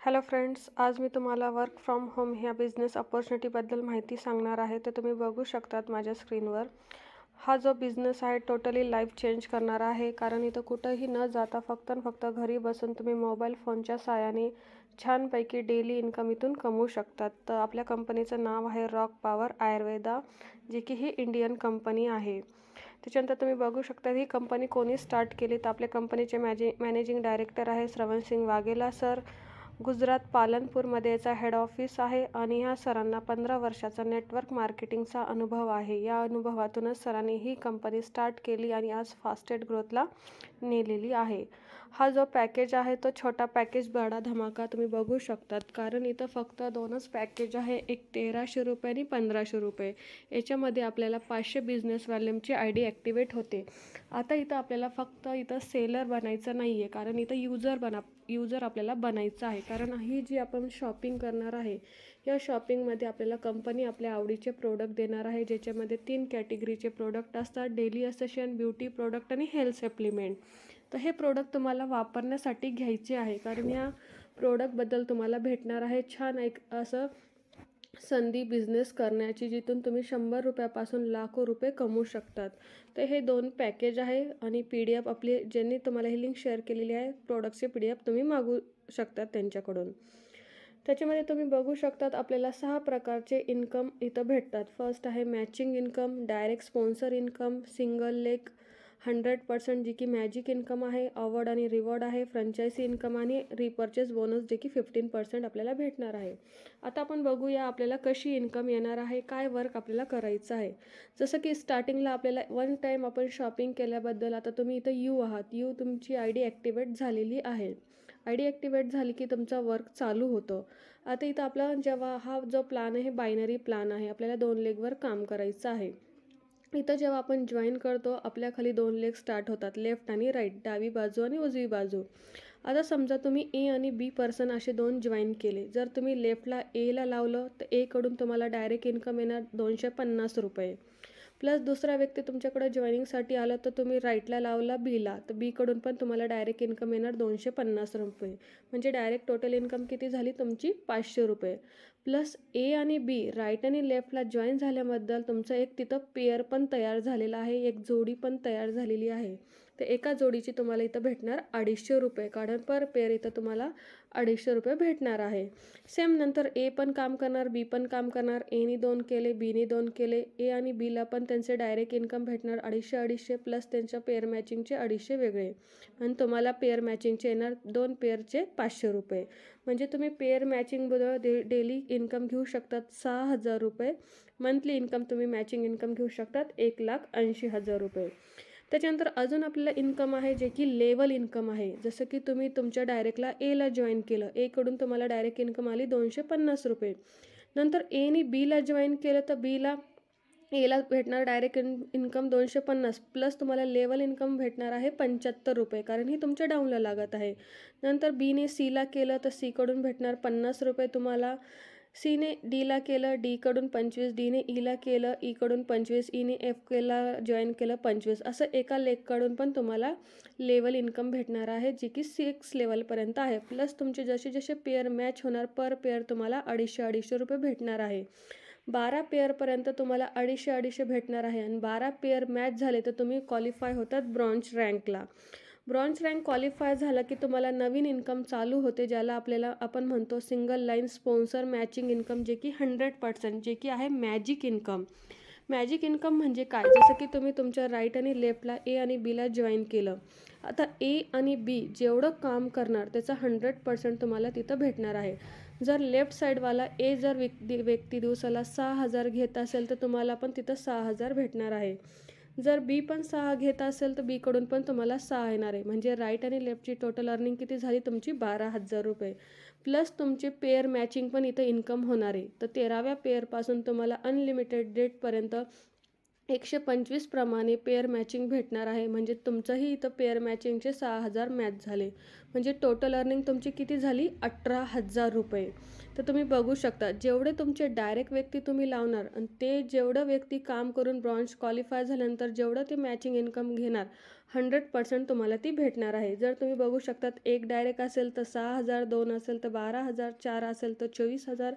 Hello friends, आज मी तुम्हाला work from home ह्या बिझनेस अपॉर्च्युनिटीबद्दल माहिती सांगणार आहे. तर तुम्ही बघू शकतात माझ्या स्क्रीनवर. हा जो बिझनेस आहे टोटली लाईफ चेंज करणारा आहे, कारण इथं कुठंही न जाता फक्त आणि फक्त घरी बसून तुम्ही मोबाईल फोनच्या साहाय्याने छानपैकी डेली इन्कम इथून कमवू शकतात. तर आपल्या कंपनीचं नाव आहे रॉक पॉवर आयुर्वेदा, जी की ही इंडियन कंपनी आहे. त्याच्यानंतर तुम्ही बघू शकता ही कंपनी कोणी स्टार्ट केली, तर आपल्या कंपनीचे मॅनेजिंग डायरेक्टर आहे श्रवणसिंग वाघेला सर. गुजरात पालनपूरमध्ये याचा हेड ऑफिस आहे आणि ह्या सरांना 15 वर्षाचा नेटवर्क मार्केटिंगचा अनुभव आहे. या अनुभवातूनच सरांनी ही कंपनी स्टार्ट केली आणि आज फास्टेस्ट ग्रोथला नेलेली आहे. हा जो पॅकेज आहे तो छोटा पॅकेज बडा धमाका तुम्ही बघू शकतात, कारण इथं फक्त दोनच पॅकेज आहे, एक 1300 रुपये आणि 1500 रुपये. याच्यामध्ये आपल्याला 500 बिझनेस व्हॉल्यूमची आय डी ॲक्टिवेट होते. आता इथं आपल्याला फक्त इथं सेलर बनायचं नाही आहे, कारण इथं यूजर आपल्याला बनायचं आहे. कारण ही जी आपण शॉपिंग करणार आहे, या शॉपिंगमध्ये आपल्याला कंपनी आपल्या आवडीचे प्रोडक्ट देणार आहे, ज्याच्यामध्ये 3 कॅटेगरीचे प्रोडक्ट असतात: डेली असेशन, ब्युटी प्रोडक्ट आणि हेल्थ सप्लिमेंट. तर हे प्रोडक्ट तुम्हाला वापरण्यासाठी घ्यायचे आहे, कारण या प्रोडक्टबद्दल तुम्हाला भेटणार आहे छान एक असं संधी बिझनेस करण्याची, जिथून तुम्ही 100 रुपयापासून लाखो रुपये कमवू शकतात. तर हे 2 पॅकेज आहे आणि PDF आपली ज्यांनी तुम्हाला ही लिंक शेअर केलेली आहे, प्रोडक्टचे PDF तुम्ही मागू शकतात त्यांच्याकडून. त्याच्यामध्ये तुम्ही बघू शकतात आपल्याला 6 प्रकारचे इन्कम इथं भेटतात. फर्स्ट आहे matching income, direct sponsor income, single leg 100% जी की मॅजिक इन्कम आहे, अवॉर्ड आणि रिवॉर्ड आहे, फ्रँचायझी इन्कम आणि रिपर्चेस बोनस जे की 15% आपल्याला भेटणार आहे. आता आपण बघूया आपल्याला कशी इन्कम येणार आहे, काय वर्क आपल्याला करायचं आहे. जसं की स्टार्टिंगला आपल्याला वन टाईम आपण शॉपिंग केल्याबद्दल आता तुम्ही इथं यू आहात, तुमची आय डी ॲक्टिवेट झालेली आहे. आय डी ॲक्टिवेट झाली की तुमचा वर्क चालू होतो. आता इथं आपला जेव्हा हा जो प्लॅन आहे बायनरी प्लॅन आहे, आपल्याला 2 लेगवर काम करायचं आहे. इथं जेव्हा आपण जॉईन करतो आपल्या खाली 2 लेग स्टार्ट होतात, लेफ्ट आणि राईट, डावी बाजू आणि उजवी बाजू. आता समजा तुम्ही ए आणि बी पर्सन असे 2 जॉईन केले. जर तुम्ही लेफ्टला एला लावलं तर एकडून तुम्हाला डायरेक्ट इन्कम येणार 250 रुपये. प्लस दुसरा व्यक्ती तुमच्याकडे जॉईनिंगसाठी आला तर तुम्ही राईटला लावला बीला, तर बीकडून पण तुम्हाला डायरेक्ट इन्कम येणार 250 रुपये. म्हणजे डायरेक्ट टोटल इन्कम किती झाली तुमची 500 रुपये. प्लस ए आणि बी राईट आणि लेफ्टला जॉईन झाल्याबद्दल तुमचं एक तिथं पेअर पण तयार झालेला आहे, एक जोडी पण तयार झालेली आहे. तर एका जोडीची तुम्हाला इथं भेटणार 250 रुपये, कारण पर पेअर इथं तुम्हाला 250 रुपये भेटणार आहे. सेम नंतर ए पण काम करणार, बी पण काम करणार. एने 2 केले, बीने 2 केले. ए आणि बीला पण त्यांचे डायरेक्ट इन्कम भेटणार 250 प्लस त्यांच्या पेअर मॅचिंगचे 250 वेगळे, आणि तुम्हाला पेअर मॅचिंगचे येणार 2 पेअरचे 500 रुपये. म्हणजे तुम्ही पेअर मॅचिंगबद्दल डेली इन्कम घेऊ शकतात 6000 रुपये. मंथली इन्कम तुम्ही मॅचिंग इन्कम घेऊ शकतात 1,80,000 रुपये. त्याच्यानंतर अजून आपल्याला इन्कम आहे जे की लेवल इन्कम आहे. जसं की तुम्ही तुमच्या डायरेक्टला एला जॉईन केलं, एकडून तुम्हाला डायरेक्ट इन्कम आली 250 रुपये. नंतर एने बीला जॉईन केलं तर एला भेटणार डायरेक्ट इन्कम 250 प्लस तुम्हाला लेवल इन्कम भेटणार आहे 75 रुपये, कारण ही तुमच्या डाऊनला लागत आहे. नंतर बीने सीला केलं तर सीकडून भेटणार 50 रुपये तुम्हाला. सीने डीला केलं, डीकडून 25, डीने ईला केलं, ईकडून 25, ईने एफ केला जॉईन केलं 25. असं एका लेगकडून पण तुम्हाला लेवल इन्कम भेटणार आहे, जी की 6 लेवलपर्यंत आहे. प्लस तुमचे जसे जसे पेअर मॅच होणार पर पेअर तुम्हाला 250 रुपये भेटणार आहे. 12 पेअरपर्यंत तुम्हाला 250 भेटणार आहे, आणि 12 पेअर मॅच झाले तर तुम्ही क्वालिफाय होतात ब्रॉन्झ रँकला. ब्रॉन्झ रँक क्वालिफाय झाला की तुम्हाला नवीन इन्कम चालू होते, ज्याला आपण म्हणतो single line sponsor matching income, जे की 100% जे की आहे मॅजिक इन्कम. मॅजिक इन्कम म्हणजे काय, जसं की तुम्ही तुमच्या राईट आणि लेफ्टला ए आणि बीला जॉईन केलं. आता ए आणि बी जेवढं काम करणार त्याचा 100% तुम्हाला तिथं भेटणार आहे. जर लेफ्ट साईडवाला ए जर व्यक्ती दिवसाला 6000 घेत असेल तर तुम्हाला पण तिथं 6000 भेटणार आहे. जर बी पण 6 घेत असेल तर बीकडून पण तुम्हाला 6 येणार आहे. म्हणजे राईट आणि लेफ्टची टोटल अर्निंग किती झाली तुमची 12,000 रुपये. प्लस तुमचे पेअर मॅचिंग पण इथं इन्कम होणार आहे. तर 13व्या पेअरपासून तुम्हाला अनलिमिटेड डेटपर्यंत 125 प्रमाणे पेअर मॅचिंग भेटणार आहे. म्हणजे तुमचंही इथं पेअर मॅचिंगचे 6000 मॅच झाले. म्हणजे टोटल अर्निंग तुमची किती झाली 18,000 रुपये. तर तुम्ही बघू शकता जेवढे तुमचे डायरेक्ट व्यक्ती तुम्ही लावणार आणि ते जेवढं व्यक्ती काम करून ब्रॉन्झ क्वालिफाय झाल्यानंतर जेवढं ते मॅचिंग इन्कम घेणार 100% तुम्हाला ती भेटणार आहे. जर तुम्ही बघू शकतात, एक डायरेक्ट असेल तर 6,000, 2 असेल तर 12,000, 4 असेल तर 24,000,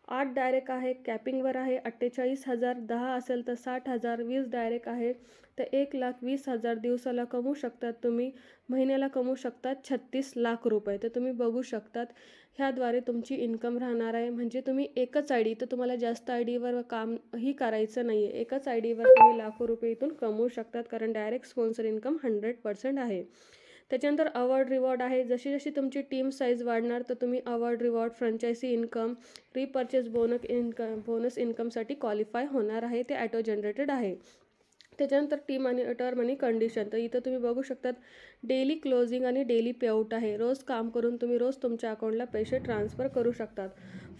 8 डायरेक्ट आहे, कॅपिंगवर आहे 48,000, 10 असेल तर 60,000, 20 डायरेक्ट आहे तर 1,20,000 दिवसाला कमवू शकतात तुम्ही. महिन्याला कमवू शकतात 36 लाख रुपये. तर तुम्ही बघू शकतात, ह्याद्वारे तुमची इन्कम राहणार आहे. म्हणजे तुम्ही एकच आय डी, तर तुम्हाला जास्त आय डीवर कामही करायचं नाही आहे. एकच आय डीवर तुम्ही लाखो रुपये इथून कमवू शकतात, कारण डायरेक्ट स्पॉन्सर इन्कम 100% आहे. त्याच्यानंतर अवॉर्ड रिवॉर्ड आहे. जशी जशी तुमची टीम साईज वाढणार तर तुम्ही award reward, franchise income, repurchase bonus इन्कमसाठी क्वालिफाय होणार आहे. ते ॲटो जनरेटेड आहे. त्याच्यानंतर टीम आणि टर्म आणि कंडिशन, तर इथं तुम्ही बघू शकतात डेली क्लोजिंग आणि डेली पेआउट आहे. रोज काम करून तुम्ही रोज तुमच्या अकाउंटला पैसे ट्रान्सफर करू शकतात.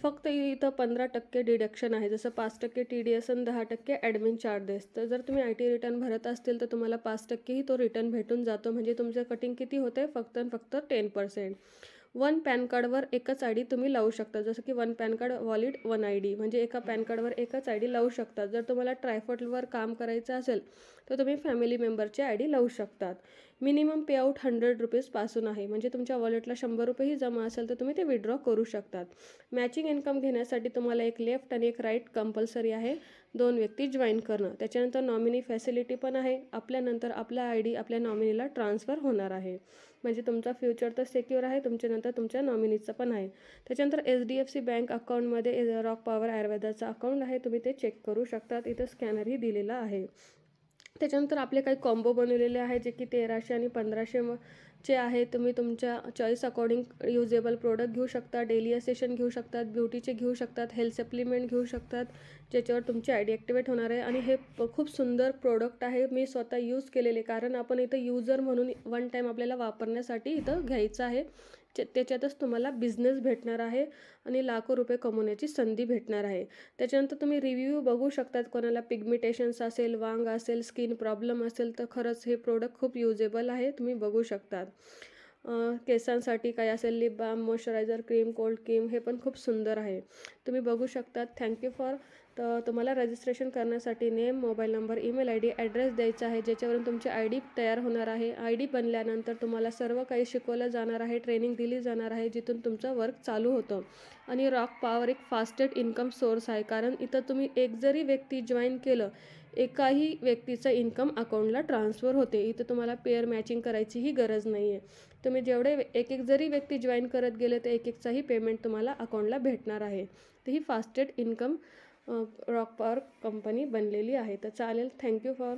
फक्त इथं 15% डिडक्शन आहे, जसं 5% TDS आणि 10% ॲडमिन चार्जेस. तर जर तुम्ही IT रिटर्न भरत असतील तर तुम्हाला 5%ही तो रिटर्न भेटून जातो. म्हणजे तुमचं कटिंग किती होते, फक्त आणि फक्त 10%. वन पॅन कार्डवर एकच आय डी तुम्ही लावू शकता, जसं की one pan card valid one I D, म्हणजे एका पॅन कार्डवर एकच आय डी लावू शकता. जर तुम्हाला ट्रायफॉटवर काम करायचं असेल तर तुम्ही फॅमिली मेंबरचे आय डी लावू शकतात. मिनिमम पेआउट 100 रुपीजपासून आहे, म्हणजे तुमच्या वॉलेटला 100 रुपयेही जमा असेल तर तुम्ही ते विड्रॉ करू शकतात. मॅचिंग इन्कम घेण्यासाठी तुम्हाला एक लेफ्ट आणि एक राईट कंपल्सरी आहे, 2 व्यक्ती जॉईन करणं. त्याच्यानंतर नॉमिनी फॅसिलिटी पण आहे. आपल्यानंतर आपला आय डी आपल्या नॉमिनीला ट्रान्सफर होणार आहे, म्हणजे तुमचा फ्युचर तर सिक्युअर आहे, तुमच्यानंतर तुमच्या नॉमिनीचं पण आहे. त्याच्यानंतर HDFC बँक अकाउंटमध्ये रॉक पॉवर आयुर्वेदाचं अकाउंट आहे, तुम्ही ते चेक करू शकतात. इथं स्कॅनरही दिलेला आहे. त्याच्यानंतर आपले काही कॉम्बो बनवलेले आहे, जे की 1300 आणि 1500चे आहे. तुम्ही तुमच्या चॉईस अकॉर्डिंग युजेबल प्रोडक्ट घेऊ शकता, डेली असेशन घेऊ शकतात, ब्युटीचे घेऊ शकतात, हेल्थ सप्लिमेंट घेऊ शकतात, ज्याच्यावर तुमची आय डी ॲक्टिवेट होणार आहे. आणि हे खूप सुंदर प्रोडक्ट आहे, मी स्वतः यूज केलेले, कारण आपण इथं यूजर म्हणून वन टाईम आपल्याला वापरण्यासाठी इथं घ्यायचं आहे. त्याच्यातच तुम्हाला बिझनेस भेटणार आहे आणि लाखो रुपये कमवण्याची संधी भेटणार आहे. त्याच्यानंतर तुम्ही रिव्ह्यू बघू शकतात, कोणाला पिगमिटेशन्स असेल, वांग असेल, स्किन प्रॉब्लेम असेल तर खरंच हे प्रोडक्ट खूप युजेबल आहे, तुम्ही बघू शकतात. केसांसाठी काय असेल, lip balm, moisturiser cream, cold cream, हे पण खूप सुंदर आहे, तुम्ही बघू शकतात. Thank you for. तर तुम्हाला रजिस्ट्रेशन करण्यासाठी name, mobile number, email I D, address द्यायचा आहे, ज्याच्यावरून तुमची आय डी तयार होणार आहे. आय डी बनल्यानंतर तुम्हाला सर्व काही शिकवलं जाणार आहे, ट्रेनिंग दिली जाणार आहे, जिथून तुमचं वर्क चालू होतं. आणि रॉक पॉवर एक फास्टेस्ट इन्कम सोर्स आहे, कारण इथं तुम्ही एक जरी व्यक्ती जॉईन केलं, एकाही व्यक्तीचं इन्कम अकाउंटला ट्रान्सफर होते. इथं तुम्हाला पेअर मॅचिंग करायचीही गरज नाही आहे. तुम्ही जेवढे एक जरी व्यक्ती जॉईन करत गेले तर एक पेमेंट तुम्हाला अकाउंटला भेटणार आहे. तर ही fastest income rock power company बनलेली आहे. तर चालेल, थँक्यू फॉर.